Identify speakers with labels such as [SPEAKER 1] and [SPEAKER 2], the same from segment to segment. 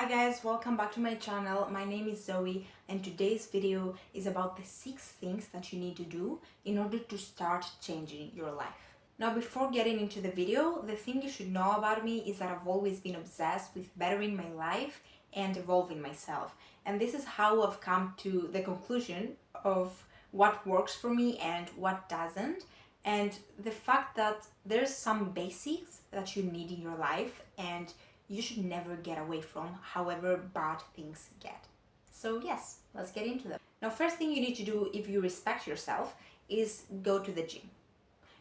[SPEAKER 1] Hi guys, welcome back to my channel. My name is Zoe and today's video is about the 6 things that you need to do in order to start changing your life. Now before getting into the video, the thing you should know about me is that I've always been obsessed with bettering my life and evolving myself. And this is how I've come to the conclusion of what works for me and what doesn't. And the fact that there's some basics that you need in your life and you should never get away from, however bad things get. So yes, let's get into them. Now, first thing you need to do if you respect yourself is go to the gym.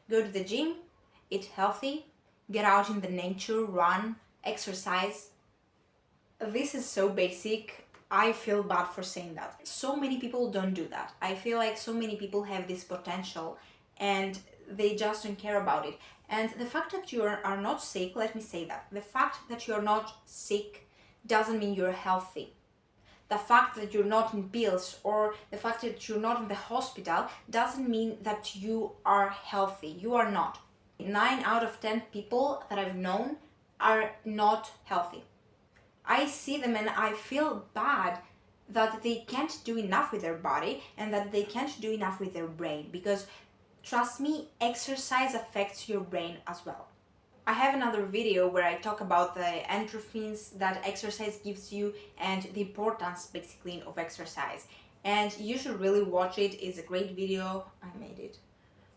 [SPEAKER 1] Go to the gym, eat healthy, get out in the nature, run, exercise. This is so basic. I feel bad for saying that. So many people don't do that. I feel like so many people have this potential and they just don't care about it. And the fact that you are not sick, let me say that. The fact that you're not sick doesn't mean you're healthy. The fact that you're not in pills or the fact that you're not in the hospital doesn't mean that you are healthy. You are not. 9 out of 10 people that I've known are not healthy. I see them and I feel bad that they can't do enough with their body and that they can't do enough with their brain, because trust me, exercise affects your brain as well. I have another video where I talk about the endorphins that exercise gives you and the importance basically of exercise. And you should really watch it. It's a great video. I made it.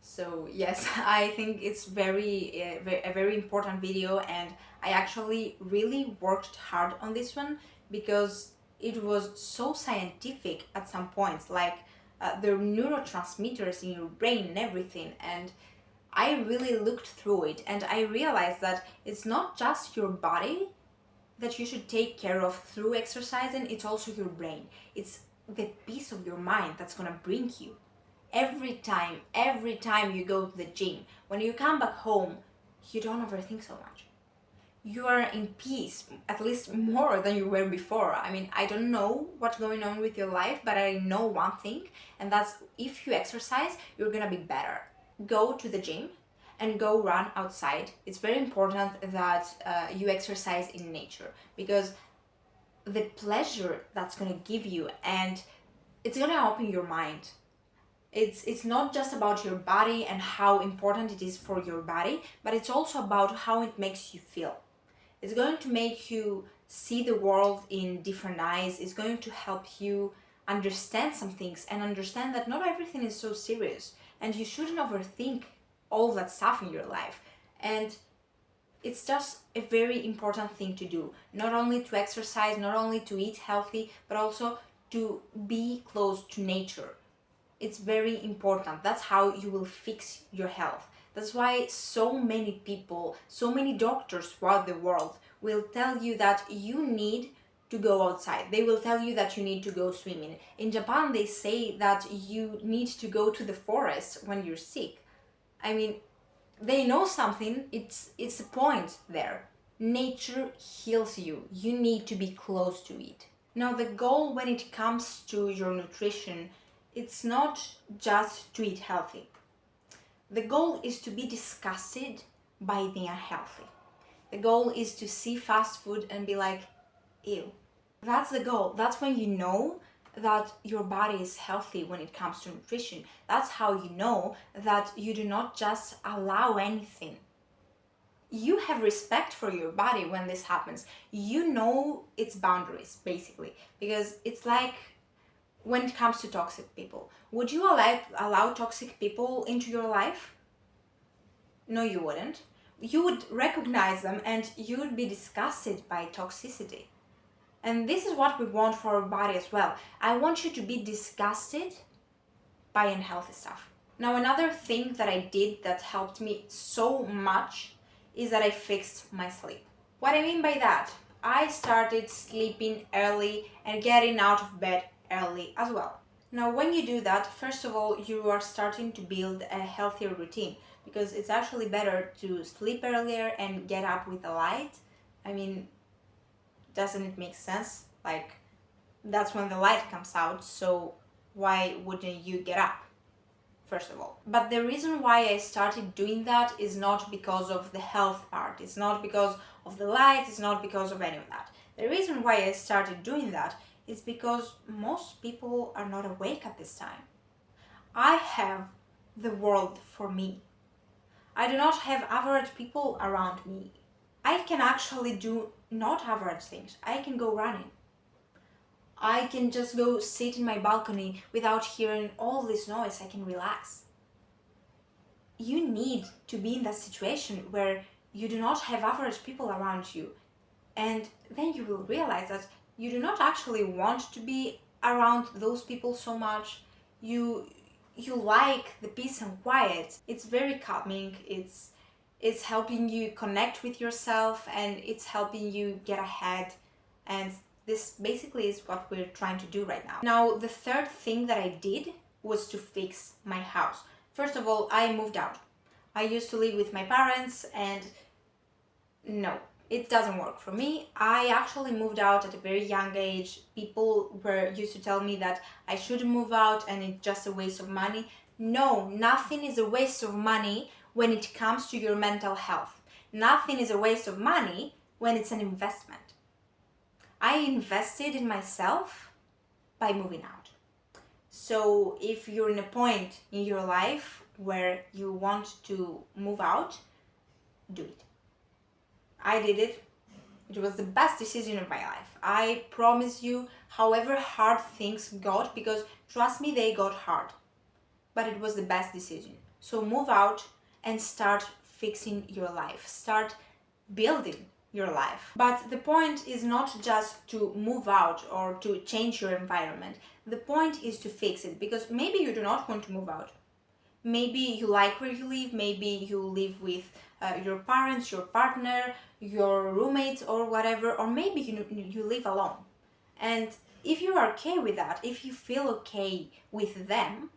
[SPEAKER 1] So yes, I think it's a very important video, and I actually really worked hard on this one because it was so scientific at some points, like the neurotransmitters in your brain and everything. And I really looked through it and I realized that it's not just your body that you should take care of through exercising, it's also your brain. It's the peace of your mind that's gonna bring you. Every time you go to the gym, when you come back home, you don't overthink so much. You are in peace, at least more than you were before. I mean, I don't know what's going on with your life, but I know one thing, and that's if you exercise, you're gonna be better. Go to the gym and go run outside. It's very important that you exercise in nature, because the pleasure that's gonna give you, and it's gonna open your mind. It's not just about your body and how important it is for your body, but it's also about how it makes you feel. It's going to make you see the world in different eyes. It's going to help you understand some things and understand that not everything is so serious and you shouldn't overthink all that stuff in your life. And it's just a very important thing to do. Not only to exercise, not only to eat healthy, but also to be close to nature. It's very important. That's how you will fix your health. That's why so many people, so many doctors throughout the world will tell you that you need to go outside. They will tell you that you need to go swimming. In Japan, they say that you need to go to the forest when you're sick. I mean, they know something. It's a point there. Nature heals you. You need to be close to it. Now, the goal when it comes to your nutrition, it's not just to eat healthy. The goal is to be disgusted by being unhealthy. The goal is to see fast food and be like, ew. That's the goal. That's when you know that your body is healthy when it comes to nutrition. That's how you know that you do not just allow anything. You have respect for your body when this happens. You know its boundaries, basically, because it's like when it comes to toxic people. Would you allow toxic people into your life? No, you wouldn't. You would recognize them and you would be disgusted by toxicity. And this is what we want for our body as well. I want you to be disgusted by unhealthy stuff. Now, another thing that I did that helped me so much is that I fixed my sleep. What I mean by that, I started sleeping early and getting out of bed early as well. Now, when you do that, first of all, you are starting to build a healthier routine, because it's actually better to sleep earlier and get up with the light. I mean, doesn't it make sense? Like, that's when the light comes out, so why wouldn't you get up, first of all? But the reason why I started doing that is not because of the health part. It's not because of the light. It's not because of any of that. The reason why I started doing that is because most people are not awake at this time. I have the world for me. I do not have average people around me. I can actually do not average things. I can go running. I can just go sit in my balcony without hearing all this noise. I can relax. You need to be in that situation where you do not have average people around you. And then you will realize that you do not actually want to be around those people so much. You like the peace and quiet. It's very calming. It's helping you connect with yourself, and it's helping you get ahead. And this basically is what we're trying to do right now. Now, the third thing that I did was to fix my house. First of all, I moved out. I used to live with my parents, and no, it doesn't work for me. I actually moved out at a very young age. People used to tell me that I shouldn't move out and it's just a waste of money. No, nothing is a waste of money when it comes to your mental health. Nothing is a waste of money when it's an investment. I invested in myself by moving out. So if you're in a point in your life where you want to move out, do it. I did it. It was the best decision of my life. I promise you, however hard things got, because trust me, they got hard, but it was the best decision. So move out and start fixing your life. Start building your life. But the point is not just to move out or to change your environment. The point is to fix it, because maybe you do not want to move out. Maybe you like where you live, maybe you live with your parents, your partner, your roommates or whatever, or maybe you live alone. And if you are okay with that, if you feel okay with them,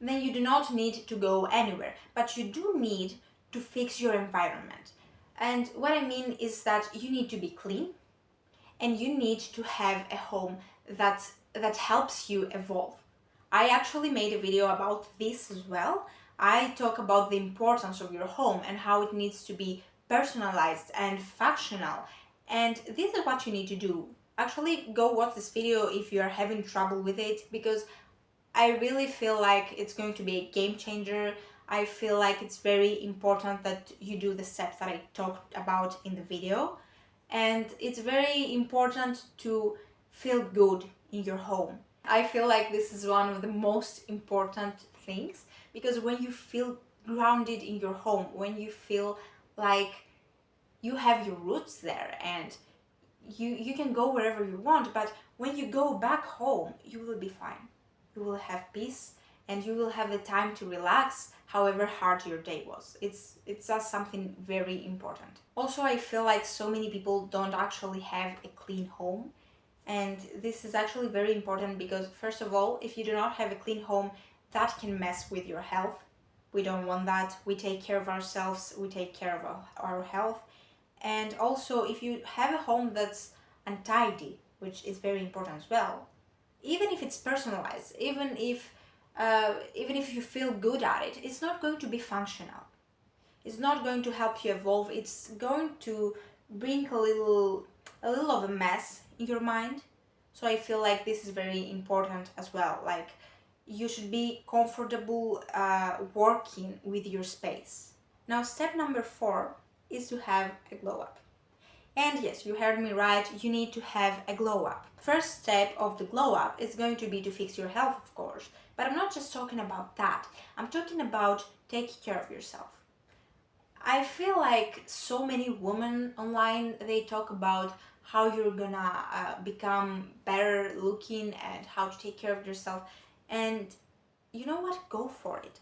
[SPEAKER 1] then you do not need to go anywhere. But you do need to fix your environment. And what I mean is that you need to be clean, and you need to have a home that helps you evolve. I actually made a video about this as well. I talk about the importance of your home and how it needs to be personalized and functional. And this is what you need to do. Actually, go watch this video if you are having trouble with it, because I really feel like it's going to be a game changer. I feel like it's very important that you do the steps that I talked about in the video. And it's very important to feel good in your home. I feel like this is one of the most important things, because when you feel grounded in your home, when you feel like you have your roots there and you can go wherever you want, but when you go back home, you will be fine. You will have peace and you will have the time to relax however hard your day was. It's just something very important. Also, I feel like so many people don't actually have a clean home. And this is actually very important because, first of all, if you do not have a clean home, that can mess with your health. We don't want that. We take care of ourselves, we take care of our health. And also, if you have a home that's untidy, which is very important as well, even if it's personalized, even if you feel good at it, it's not going to be functional. It's not going to help you evolve. It's going to bring a little of a mess in your mind. So I feel like this is very important as well. Like, you should be comfortable working with your space. Now, step number 4 is to have a glow up. And yes, you heard me right, you need to have a glow up. First step of the glow up is going to be to fix your health, of course. But I'm not just talking about that. I'm talking about taking care of yourself. I feel like so many women online, they talk about how you're gonna become better looking and how to take care of yourself. And you know what? Go for it.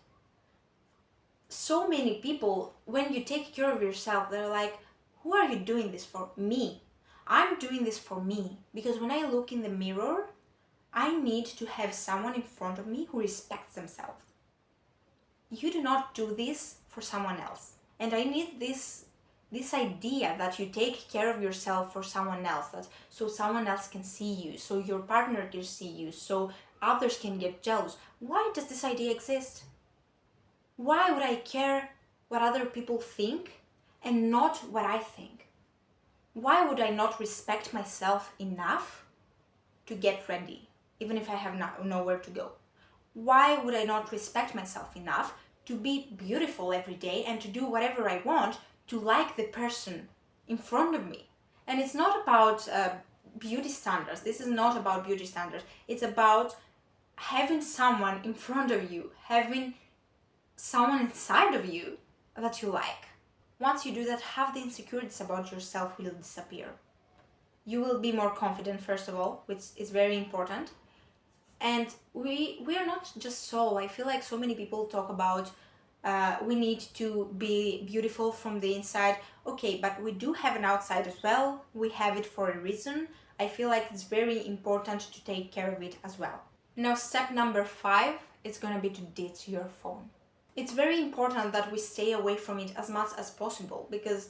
[SPEAKER 1] So many people, when you take care of yourself, they're like, who are you doing this for? Me. I'm doing this for me. Because when I look in the mirror, I need to have someone in front of me who respects themselves. You do not do this for someone else. And I need this idea that you take care of yourself for someone else, that so someone else can see you, so your partner can see you, so others can get jealous. Why does this idea exist? Why would I care what other people think and not what I think? why would I not respect myself enough to get ready, even if I have nowhere to go? Why would I not respect myself enough to be beautiful every day and to do whatever I want to like the person in front of me? And it's not about beauty standards. This is not about beauty standards. It's about having someone in front of you, having someone inside of you that you like. Once you do that, half the insecurities about yourself will disappear. You will be more confident, first of all, which is very important. And we are not just soul. I feel like so many people talk about we need to be beautiful from the inside. Okay, but we do have an outside as well. We have it for a reason. I feel like it's very important to take care of it as well. Now, step number 5 is going to be to ditch your phone. It's very important that we stay away from it as much as possible, because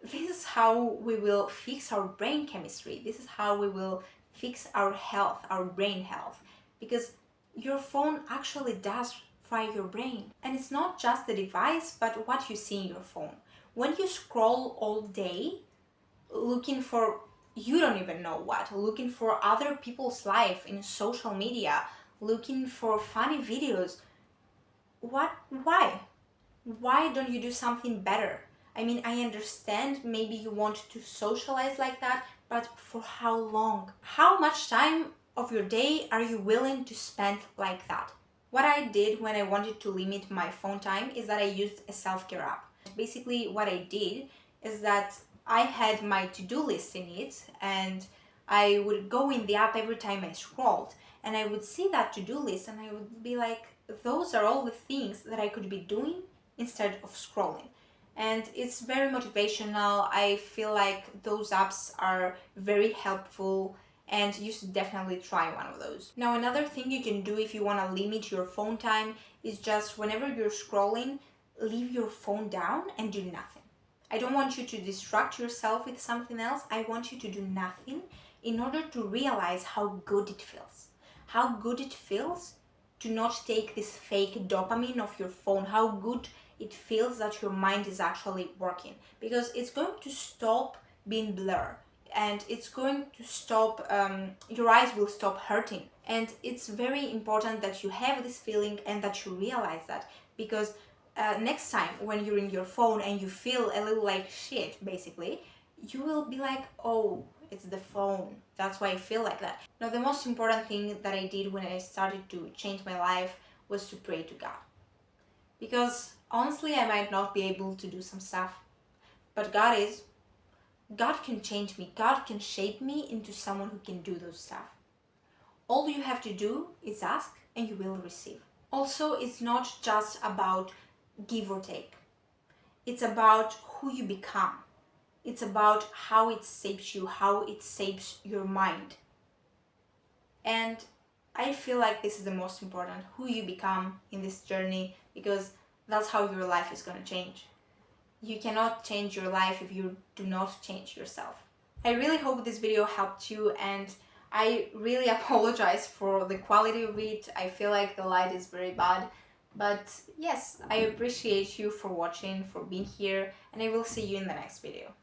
[SPEAKER 1] this is how we will fix our brain chemistry. This is how we will fix our health, our brain health, because your phone actually does fry your brain. And it's not just the device, but what you see in your phone. When you scroll all day looking for you don't even know what, looking for other people's life in social media, looking for funny videos, why don't you do something better? I mean, I understand maybe you want to socialize like that, but for how long? How much time of your day are you willing to spend like that? What I did when I wanted to limit my phone time is that I used a self-care app. Basically, what I did is that I had my to-do list in it, and I would go in the app every time I scrolled, and I would see that to-do list and I would be like, those are all the things that I could be doing instead of scrolling. And it's very motivational. I feel like those apps are very helpful, and you should definitely try one of those. Now, another thing you can do if you want to limit your phone time is just whenever you're scrolling, leave your phone down and do nothing. I don't want you to distract yourself with something else. I want you to do nothing in order to realize how good it feels. How good it feels to not take this fake dopamine of your phone. How good it feels that your mind is actually working, because it's going to stop being blurred, and it's going to stop, your eyes will stop hurting. And it's very important that you have this feeling and that you realize that, because next time when you're in your phone and you feel a little like shit, basically, you will be like, oh, it's the phone, that's why I feel like that. Now, the most important thing that I did when I started to change my life was to pray to God. Because honestly, I might not be able to do some stuff, but God is. God can change me. God can shape me into someone who can do those stuff. All you have to do is ask and you will receive. Also, it's not just about give or take. It's about who you become. It's about how it shapes you, how it shapes your mind. And I feel like this is the most important, who you become in this journey, because that's how your life is going to change. You cannot change your life if you do not change yourself. I really hope this video helped you, and I really apologize for the quality of it. I feel like the light is very bad. But yes, I appreciate you for watching, for being here, and I will see you in the next video.